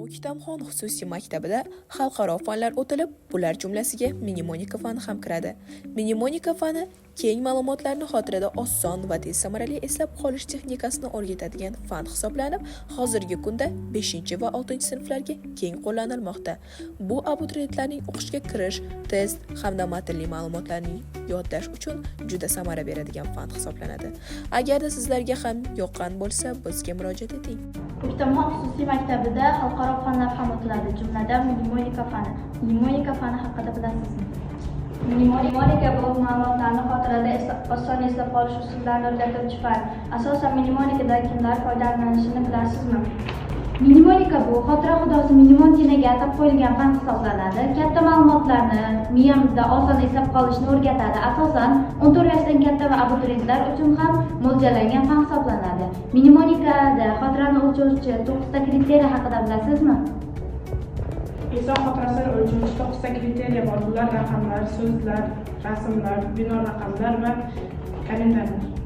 O'ktamxon xususiy maktabida xalqaro fanlar o'tilib, bular jumlasiga mnemonika fani ham kiradi. Mnemonika fani keng ma'lumotlarni xotirada oson va tez samarali eslab qolish texnikasini o'rgatadigan fan hisoblanib, hozirgi kunda 5 va 6 sinflarga keng qo'llanilmoqda. Bu abituriyentlarning o'qishga kirish, test hamda matnli ma'lumotlarni yodlash uchun juda samara beradigan fan hisoblanadi. Agarda sizlarga ham yoqqan bo'lsa, bizga murojaat eting. O'ktamxon xususiy maktabida xalqaro fanlar ham o'tiladi, jumladan mnemonika fani. Mnemonika fani haqida bilasizmi? Mnemonika bu ma'lumotlarni xotirada oson eslab qolish usullarini o'rgatuvchi fan. Asosan mnemonikadan kimlar foydalanishini bilasizmi? Mnemonika bu xotira xudosi mnemontinaga atab qo'yilgan fan hisoblanadi. Katta ma'lumotlarni miyamizda oson eslab qolishni o'rgatadi. Asosan 14 yoshdan katta va abituriyentlar uchun ham mo'ljallangan fan hisoblanadi. Mnemonikada xotirani o'lchovchi 9 ta kriteriya haqida bilasizmi? Inson xotirasini o'lchovchi 9 ta kriteriya bor. Bular raqamlar, so'zlar, rasmlar, bino raqamlar va kalendarlar.